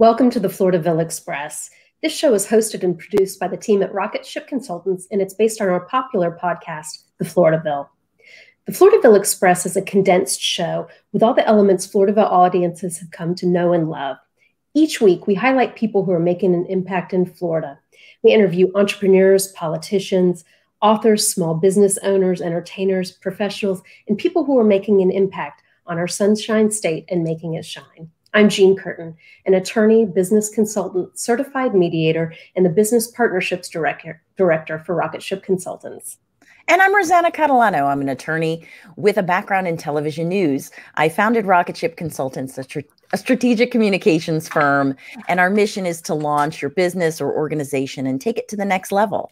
Welcome to the Floridaville Express. This show is hosted and produced by the team at Rocket Ship Consultants, and it's based on our popular podcast, The Floridaville. The Floridaville Express is a condensed show with all the elements Floridaville audiences have come to know and love. Each week, we highlight people who are making an impact in Florida. We interview entrepreneurs, politicians, authors, small business owners, entertainers, professionals, and people who are making an impact on our Sunshine State and making it shine. I'm Jean Curtin, an attorney, business consultant, certified mediator, and the business partnerships director for Rocket Ship Consultants. And I'm Rosanna Catalano. I'm an attorney with a background in television news. I founded Rocket Ship Consultants, a strategic communications firm, and our mission is to launch your business or organization and take it to the next level.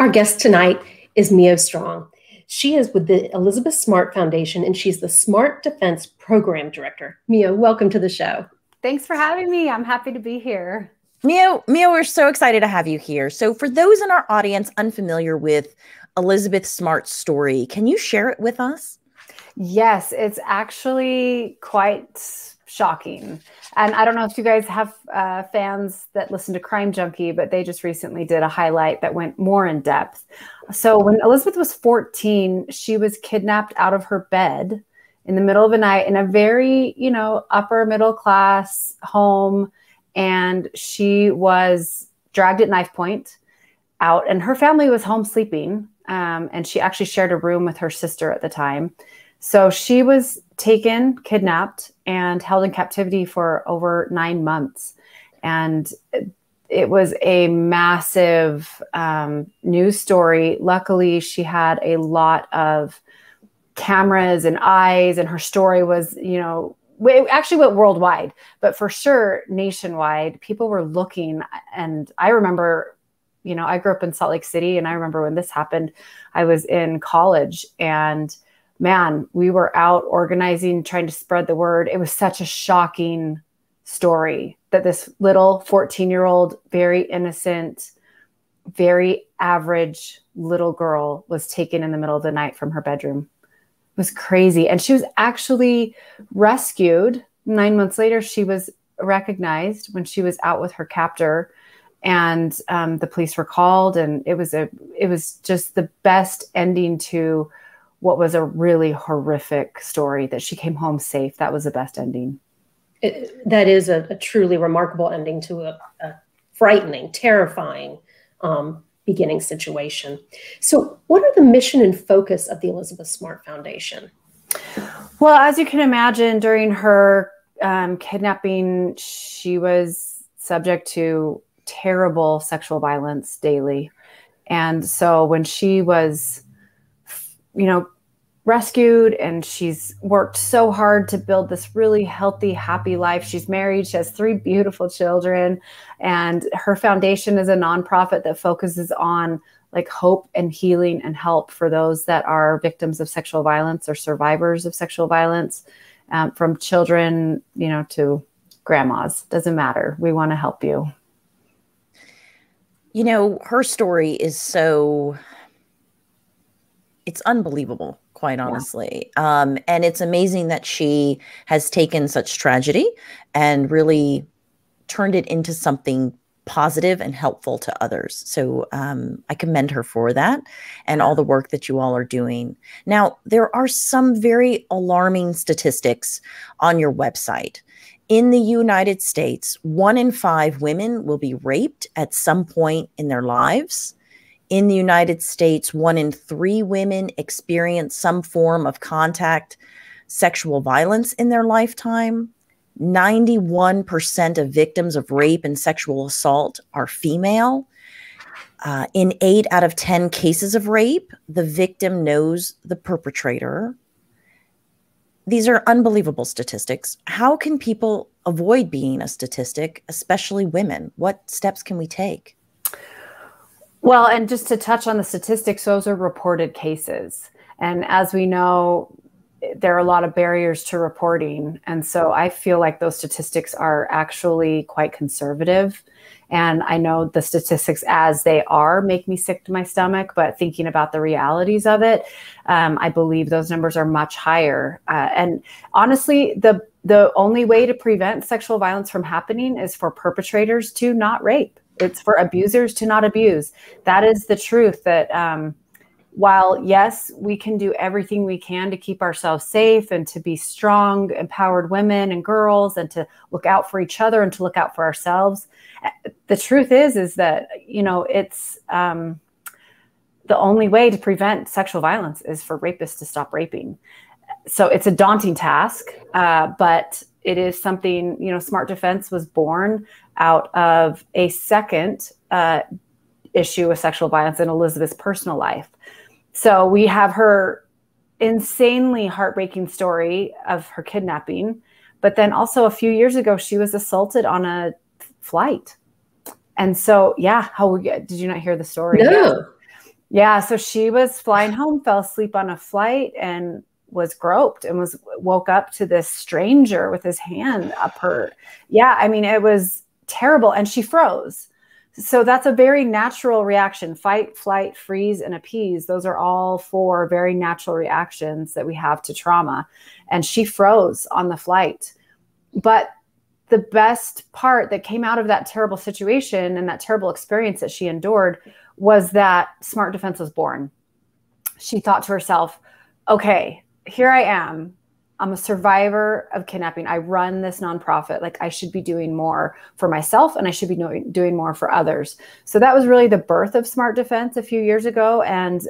Our guest tonight is Miyo Strong. She is with the Elizabeth Smart Foundation, and she's the Smart Defense Program Director. Miyo, welcome to the show. Thanks for having me. I'm happy to be here. Miyo, we're so excited to have you here. So for those in our audience unfamiliar with Elizabeth Smart's story, can you share it with us? Yes, it's actually quite shocking. And I don't know if you guys have fans that listen to Crime Junkie, but they just recently did a highlight that went more in depth. So when Elizabeth was 14, she was kidnapped out of her bed in the middle of the night in a very, upper middle class home. And she was dragged at knife point out, and her family was home sleeping. And she actually shared a room with her sister at the time. So she was taken, kidnapped, and held in captivity for over 9 months. And it was a massive news story. Luckily, she had a lot of cameras and eyes, and her story was, it actually went worldwide, but for sure, nationwide, people were looking. And I remember, I grew up in Salt Lake City, and I remember when this happened, I was in college, and man, we were out organizing, trying to spread the word. It was such a shocking story that this little 14-year-old, very innocent, very average little girl was taken in the middle of the night from her bedroom. It was crazy. And she was actually rescued. 9 months later, she was recognized when she was out with her captor, and the police were called, and it was just the best ending to what was a really horrific story, that she came home safe. That was the best ending. That is a truly remarkable ending to a frightening, terrifying beginning situation. So what are the mission and focus of the Elizabeth Smart Foundation? Well, as you can imagine, during her kidnapping, she was subject to terrible sexual violence daily. And so when she was rescued, and she's worked so hard to build this really healthy, happy life. She's married. She has 3 beautiful children, and her foundation is a nonprofit that focuses on hope and healing and help for those that are victims of sexual violence or survivors of sexual violence, from children, to grandmas. Doesn't matter. We want to help you. Her story is it's unbelievable, quite honestly. Yeah. And it's amazing that she has taken such tragedy and really turned it into something positive and helpful to others. So I commend her for that and all the work that you all are doing. Now, there are some very alarming statistics on your website. In the United States, 1 in 5 women will be raped at some point in their lives. In the United States, 1 in 3 women experience some form of contact sexual violence in their lifetime. 91% of victims of rape and sexual assault are female. In 8 out of 10 cases of rape, the victim knows the perpetrator. These are unbelievable statistics. How can people avoid being a statistic, especially women? What steps can we take? Well, and just to touch on the statistics, those are reported cases. And as we know, there are a lot of barriers to reporting. And so I feel like those statistics are actually quite conservative. And I know the statistics as they are make me sick to my stomach, but thinking about the realities of it, I believe those numbers are much higher. And honestly, the the only way to prevent sexual violence from happening is for perpetrators to not rape. It's for abusers to not abuse. That is the truth, that while, yes, we can do everything we can to keep ourselves safe and to be strong, empowered women and girls, and to look out for each other and to look out for ourselves, the truth is that, it's the only way to prevent sexual violence is for rapists to stop raping. So it's a daunting task, but it is something, Smart Defense was born out of a second issue of sexual violence in Elizabeth's personal life. So we have her insanely heartbreaking story of her kidnapping, but then also a few years ago, she was assaulted on a flight. And so, did you not hear the story? No. Yeah. So she was flying home, fell asleep on a flight, and was groped and woke up to this stranger with his hand up her. Yeah. I mean, it was terrible. And she froze. So that's a very natural reaction. Fight, flight, freeze, and appease. Those are all 4 very natural reactions that we have to trauma. And she froze on the flight. But the best part that came out of that terrible situation and that terrible experience that she endured was that Smart Defense was born. She thought to herself, okay, here I am. I'm a survivor of kidnapping. I run this nonprofit. Like, I should be doing more for myself, and I should be doing more for others. So that was really the birth of Smart Defense a few years ago. And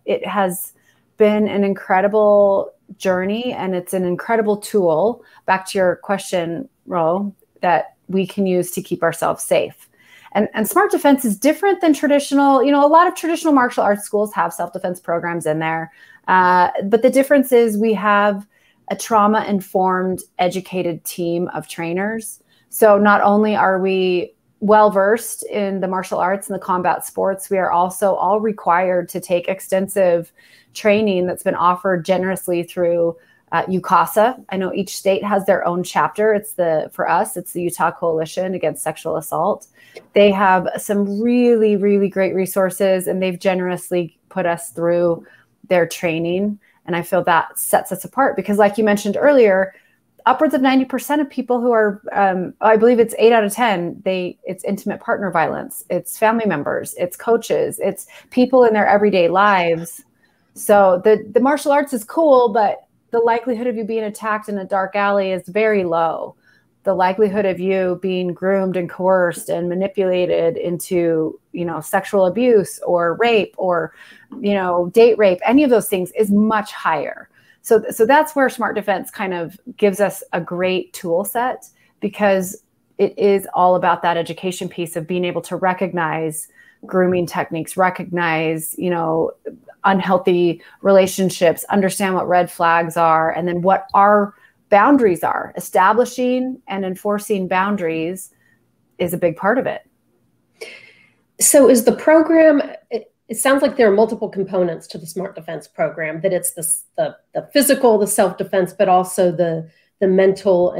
it has been an incredible journey, and it's an incredible tool, back to your question, Ro, that we can use to keep ourselves safe. And Smart Defense is different than traditional, a lot of traditional martial arts schools have self-defense programs in there. But the difference is we have a trauma-informed, educated team of trainers. So not only are we well-versed in the martial arts and the combat sports, we are also all required to take extensive training that's been offered generously through UCASA. I know each state has their own chapter. For us, it's the Utah Coalition Against Sexual Assault. They have some really, really great resources, and they've generously put us through their training. And I feel that sets us apart because, like you mentioned earlier, upwards of 90% of people who are, I believe it's 8 out of 10, it's intimate partner violence. It's family members, it's coaches, it's people in their everyday lives. So the martial arts is cool, but the likelihood of you being attacked in a dark alley is very low. The likelihood of you being groomed and coerced and manipulated into, sexual abuse or rape or, date rape, any of those things is much higher. So that's where Smart Defense kind of gives us a great tool set, because it is all about that education piece of being able to recognize grooming techniques, recognize, unhealthy relationships, understand what red flags are, and then what our boundaries are. Establishing and enforcing boundaries is a big part of it. So is the program, it sounds like there are multiple components to the Smart Defense program, that it's the physical, the self-defense, but also the mental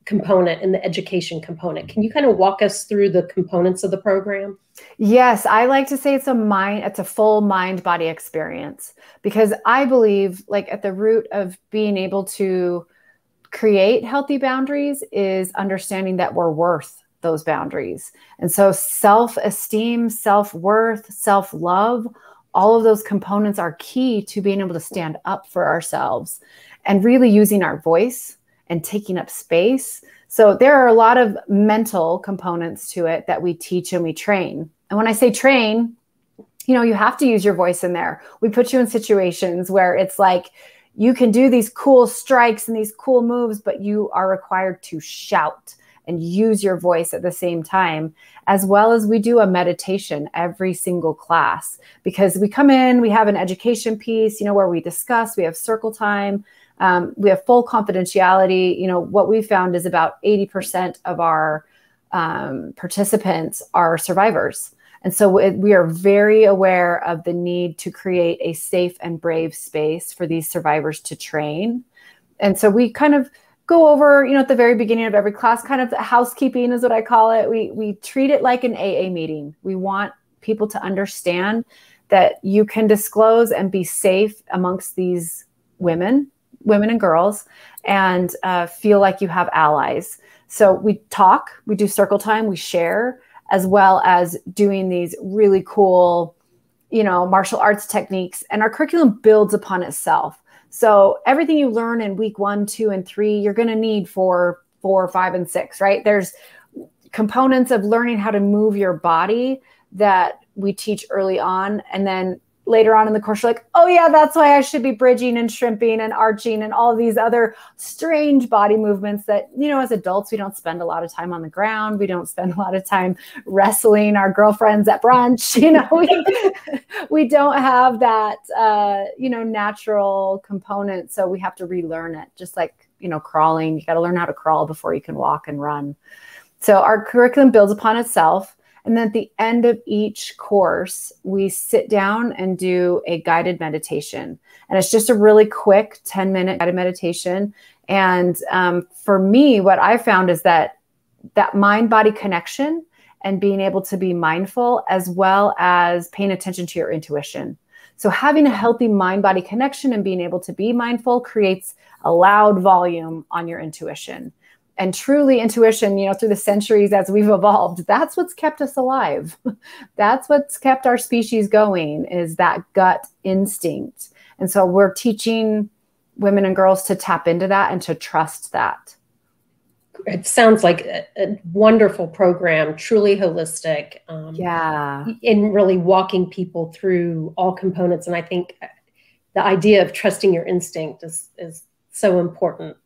component and the education component. Can you kind of walk us through the components of the program? Yes, I like to say it's a full mind-body experience, because I believe, like, at the root of being able to create healthy boundaries is understanding that we're worth those boundaries. And so self-esteem, self-worth, self-love, all of those components are key to being able to stand up for ourselves and really using our voice and taking up space. So there are a lot of mental components to it that we teach and we train. And when I say train, you have to use your voice in there. We put you in situations where it's like, you can do these cool strikes and these cool moves, but you are required to shout and use your voice at the same time, as well as we do a meditation every single class, because we come in, we have an education piece, where we discuss, we have circle time, we have full confidentiality. What we found is about 80% of our participants are survivors. And so we are very aware of the need to create a safe and brave space for these survivors to train. And so we kind of go over, at the very beginning of every class, kind of housekeeping is what I call it. We treat it like an AA meeting. We want people to understand that you can disclose and be safe amongst these women, women and girls, and feel like you have allies. So we talk, we do circle time, we share, as well as doing these really cool, martial arts techniques. And our curriculum builds upon itself. So everything you learn in week 1, 2, and 3, you're going to need for 4, 5, and 6, right? There's components of learning how to move your body that we teach early on. And then later on in the course, you're like, oh yeah, that's why I should be bridging and shrimping and arching and all these other strange body movements that, as adults, we don't spend a lot of time on the ground. We don't spend a lot of time wrestling our girlfriends at brunch. We don't have that, natural component. So we have to relearn it. Just like, crawling, you got to learn how to crawl before you can walk and run. So our curriculum builds upon itself. And then at the end of each course, we sit down and do a guided meditation. And it's just a really quick 10-minute guided meditation. And for me, what I found is that mind-body connection and being able to be mindful, as well as paying attention to your intuition. So having a healthy mind-body connection and being able to be mindful creates a loud volume on your intuition. And truly intuition, through the centuries as we've evolved, that's what's kept us alive. That's what's kept our species going, is that gut instinct. And so we're teaching women and girls to tap into that and to trust that. It sounds like a wonderful program, truly holistic. In really walking people through all components. And I think the idea of trusting your instinct is so important.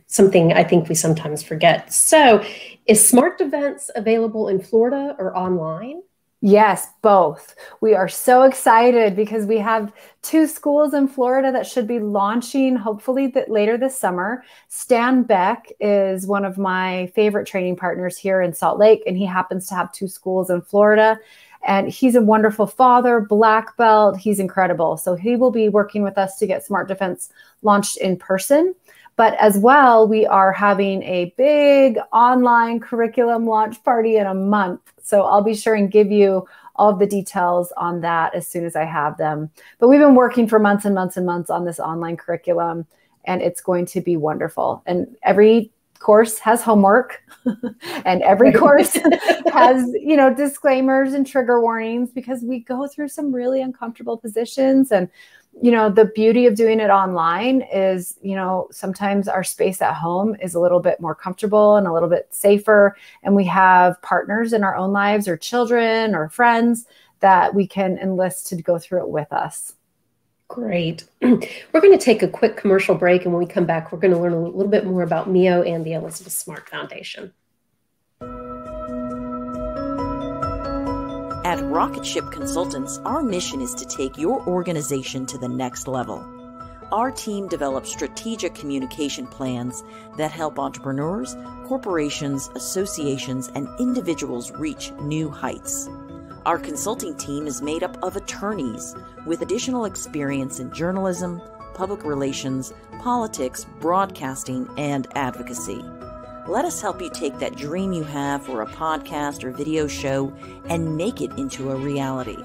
Something I think we sometimes forget. So is Smart Defense available in Florida or online? Yes, both. We are so excited because we have 2 schools in Florida that should be launching hopefully later this summer. Stan Beck is one of my favorite training partners here in Salt Lake, and he happens to have 2 schools in Florida. And he's a wonderful father, black belt. He's incredible. So he will be working with us to get Smart Defense launched in person. But as well, we are having a big online curriculum launch party in a month. So I'll be sure and give you all of the details on that as soon as I have them. But we've been working for months and months and months on this online curriculum, and it's going to be wonderful. And every course has homework and every course has, disclaimers and trigger warnings, because we go through some really uncomfortable positions. And, the beauty of doing it online is, sometimes our space at home is a little bit more comfortable and a little bit safer. And we have partners in our own lives, or children or friends, that we can enlist to go through it with us. Great. We're going to take a quick commercial break, and when we come back, we're going to learn a little bit more about Miyo and the Elizabeth Smart Foundation. At Rocket Ship Consultants, our mission is to take your organization to the next level. Our team develops strategic communication plans that help entrepreneurs, corporations, associations, and individuals reach new heights. Our consulting team is made up of attorneys with additional experience in journalism, public relations, politics, broadcasting, and advocacy. Let us help you take that dream you have for a podcast or video show and make it into a reality.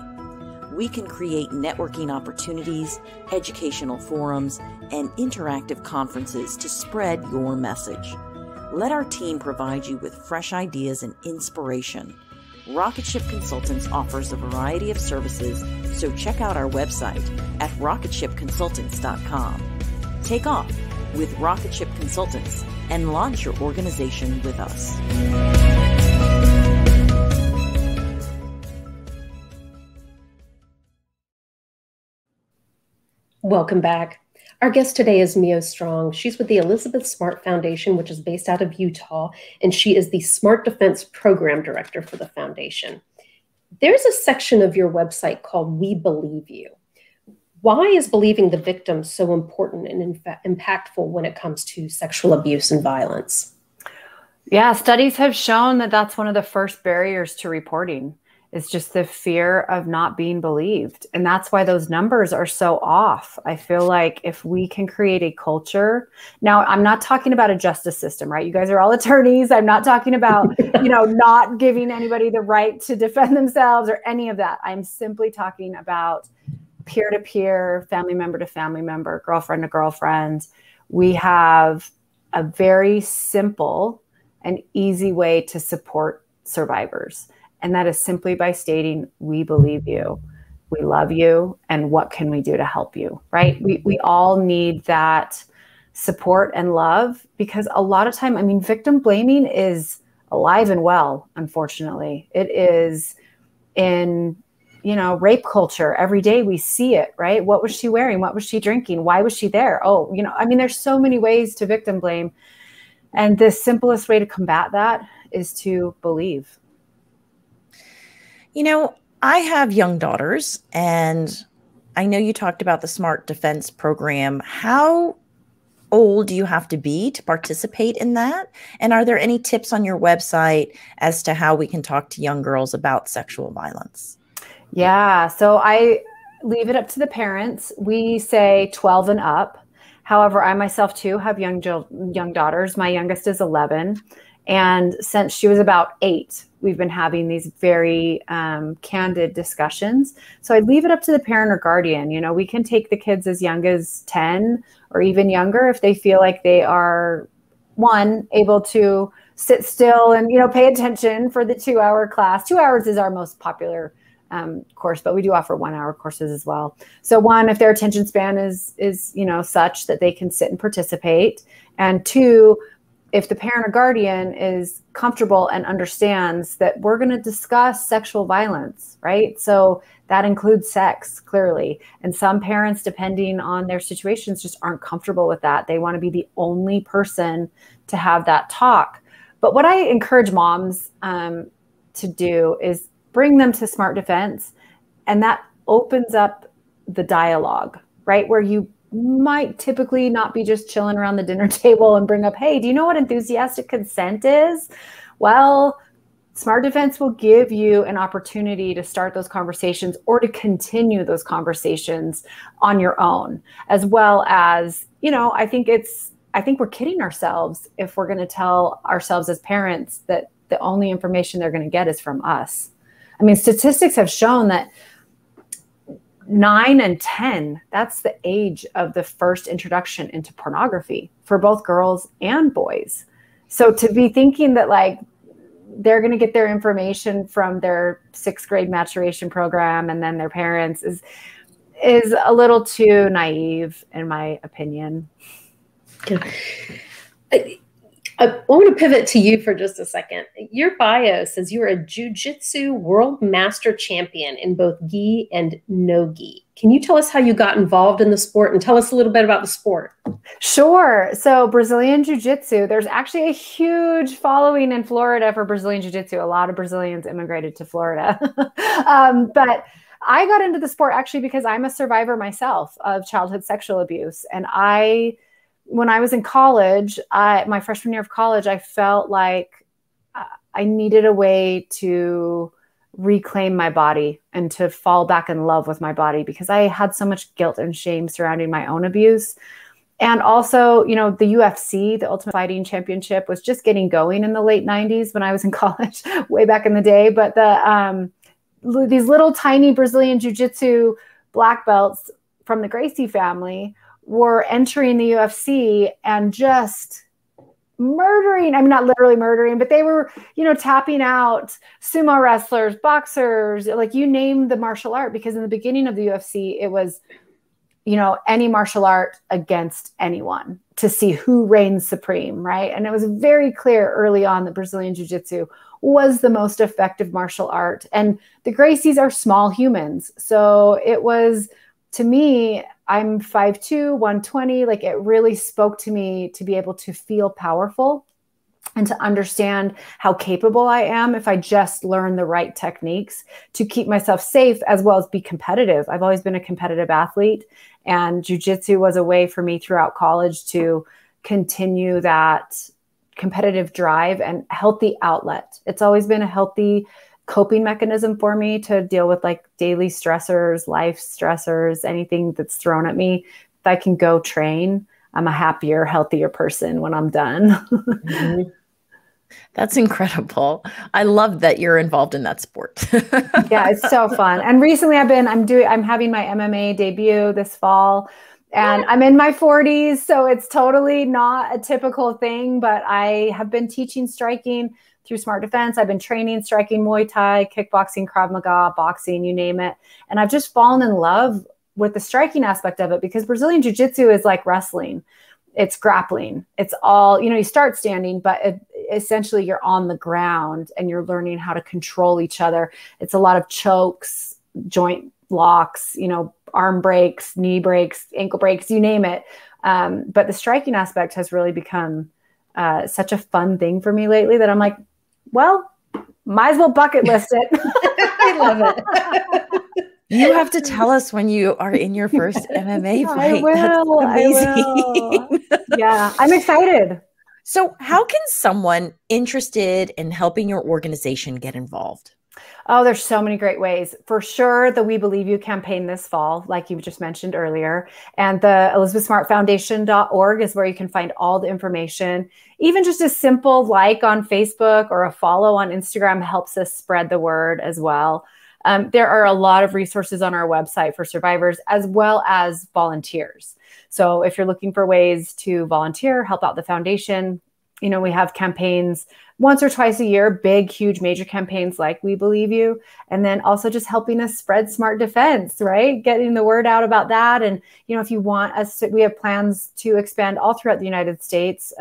We can create networking opportunities, educational forums, and interactive conferences to spread your message. Let our team provide you with fresh ideas and inspiration. Rocket Ship Consultants offers a variety of services, so check out our website at rocketshipconsultants.com. Take off with Rocket Ship Consultants and launch your organization with us. Welcome back. Our guest today is Miyo Strong. She's with the Elizabeth Smart Foundation, which is based out of Utah, and she is the Smart Defense Program Director for the foundation. There's a section of your website called We Believe You. Why is believing the victim so important and impactful when it comes to sexual abuse and violence? Yeah, studies have shown that that's one of the first barriers to reporting. It's just the fear of not being believed. And that's why those numbers are so off. I feel like if we can create a culture, now I'm not talking about a justice system, right? You guys are all attorneys. I'm not talking about, not giving anybody the right to defend themselves or any of that. I'm simply talking about peer-to-peer, family member to family member, girlfriend to girlfriend. we have a very simple and easy way to support survivors. And that is simply by stating, we believe you, we love you, and what can we do to help you, right? We all need that support and love, because a lot of time, I mean, victim blaming is alive and well, unfortunately. It is in, rape culture. Every day we see it, right? What was she wearing? What was she drinking? Why was she there? Oh, I mean, there's so many ways to victim blame. And the simplest way to combat that is to believe. I have young daughters, and I know you talked about the Smart Defense program. How old do you have to be to participate in that? And are there any tips on your website as to how we can talk to young girls about sexual violence? Yeah, so I leave it up to the parents. We say 12 and up. However, I myself too have young daughters. My youngest is 11. And since she was about 8, we've been having these very candid discussions. So I leave it up to the parent or guardian. We can take the kids as young as 10 or even younger if they feel like they are, one, able to sit still and, pay attention for the 2-hour class. 2 hours is our most popular course, but we do offer 1-hour courses as well. So one, if their attention span is such that they can sit and participate. And two, if the parent or guardian is comfortable and understands that we're going to discuss sexual violence, right? So that includes sex, clearly. And some parents, depending on their situations, just aren't comfortable with that. They want to be the only person to have that talk. But what I encourage moms to do is bring them to Smart Defense. And that opens up the dialogue, right? Where you might typically not be just chilling around the dinner table and bring up, hey, do you know what enthusiastic consent is? Well, Smart Defense will give you an opportunity to start those conversations or to continue those conversations on your own, as well as, I think we're kidding ourselves if we're going to tell ourselves as parents that the only information they're going to get is from us. I mean, statistics have shown that 9 and 10, that's the age of the first introduction into pornography for both girls and boys. So to be thinking that they're going to get their information from their 6th grade maturation program and then their parents is a little too naive, in my opinion. Yeah. I want to pivot to you for just a second. Your bio says you are a jiu-jitsu world master champion in both gi and no gi. Can you tell us how you got involved in the sport and tell us a little bit about the sport? Sure. So Brazilian jiu-jitsu, there's actually a huge following in Florida for Brazilian jiu-jitsu. A lot of Brazilians immigrated to Florida. But I got into the sport actually because I'm a survivor myself of childhood sexual abuse. And when I was in college, my freshman year of college, I felt like I needed a way to reclaim my body and to fall back in love with my body because I had so much guilt and shame surrounding my own abuse. And also, the UFC, the Ultimate Fighting Championship, was just getting going in the late 90s when I was in college, way back in the day. But these little tiny Brazilian jiu-jitsu black belts from the Gracie family were entering the UFC and just murdering, not literally murdering, but they were, tapping out sumo wrestlers, boxers, you name the martial art, because in the beginning of the UFC, it was, any martial art against anyone to see who reigns supreme, right? And it was very clear early on that Brazilian Jiu-Jitsu was the most effective martial art. And the Gracies are small humans. So it was, to me, I'm 5'2", 120. It really spoke to me to be able to feel powerful and to understand how capable I am if I just learn the right techniques to keep myself safe as well as be competitive. I've always been a competitive athlete, and jiu-jitsu was a way for me throughout college to continue that competitive drive and healthy outlet. It's always been a healthy coping mechanism for me to deal with daily stressors, life stressors, anything that's thrown at me. If I can go train, I'm a happier, healthier person when I'm done. Mm-hmm. That's incredible. I love that you're involved in that sport. Yeah, it's so fun. And recently I'm having my MMA debut this fall. And I'm in my 40s, so it's totally not a typical thing, but I have been teaching striking through Smart Defense. I've been training striking, Muay Thai, kickboxing, Krav Maga, boxing, you name it. And I've just fallen in love with the striking aspect of it, because Brazilian Jiu-Jitsu is like wrestling. It's grappling. It's all, you start standing, but essentially you're on the ground and you're learning how to control each other. It's a lot of chokes, joint locks, arm breaks, knee breaks, ankle breaks, you name it. But the striking aspect has really become such a fun thing for me lately that I'm like, well, might as well bucket list it. I love it. You have to tell us when you are in your first MMA fight. I will. That's amazing. I will. Yeah, I'm excited. So how can someone interested in helping your organization get involved? Oh, there's so many great ways. For sure, the We Believe You campaign this fall, like you just mentioned earlier. And the ElizabethSmartFoundation.org is where you can find all the information. Even just a simple like on Facebook or a follow on Instagram helps us spread the word as well. There are a lot of resources on our website for survivors as well as volunteers. So if you're looking for ways to volunteer, help out the foundation, we have campaigns once or twice a year, big, huge, major campaigns like We Believe You. And then also just helping us spread smart defense, right? Getting the word out about that. And, if you want us to, we have plans to expand all throughout the United States,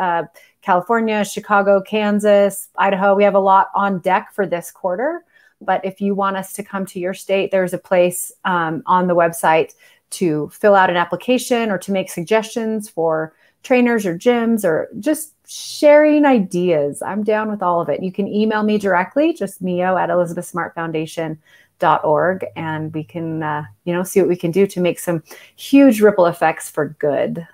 California, Chicago, Kansas, Idaho. We have a lot on deck for this quarter. But if you want us to come to your state, there's a place on the website to fill out an application or to make suggestions for trainers or gyms or just sharing ideas. I'm down with all of it. You can email me directly, just mio@elizabethsmartfoundation.org, and we can, see what we can do to make some huge ripple effects for good.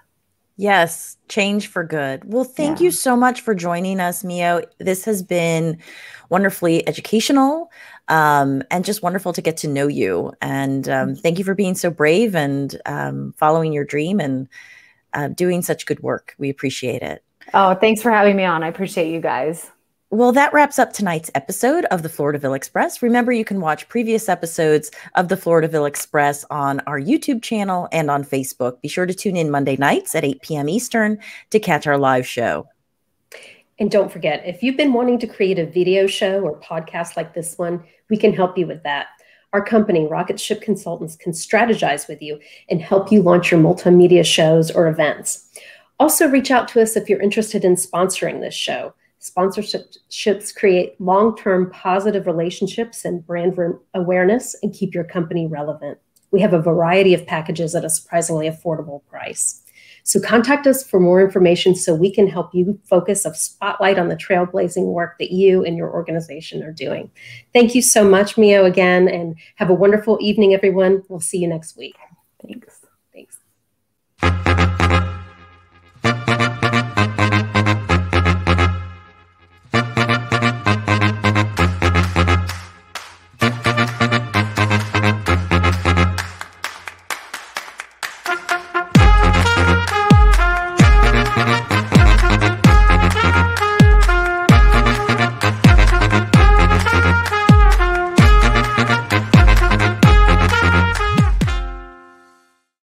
Yes, change for good. Well, thank you so much for joining us, Miyo. This has been wonderfully educational and just wonderful to get to know you. And thank you for being so brave and following your dream and doing such good work. We appreciate it. Oh, thanks for having me on. I appreciate you guys. Well, that wraps up tonight's episode of the Floridaville Express. Remember, you can watch previous episodes of the Floridaville Express on our YouTube channel and on Facebook. Be sure to tune in Monday nights at 8 p.m. Eastern to catch our live show. And don't forget, if you've been wanting to create a video show or podcast like this one, we can help you with that. Our company, Rocket Ship Consultants, can strategize with you and help you launch your multimedia shows or events. Also, reach out to us if you're interested in sponsoring this show. Sponsorships create long-term positive relationships and brand awareness and keep your company relevant. We have a variety of packages at a surprisingly affordable price. So contact us for more information so we can help you focus a spotlight on the trailblazing work that you and your organization are doing. Thank you so much, Miyo, again, and have a wonderful evening, everyone. We'll see you next week. Thanks.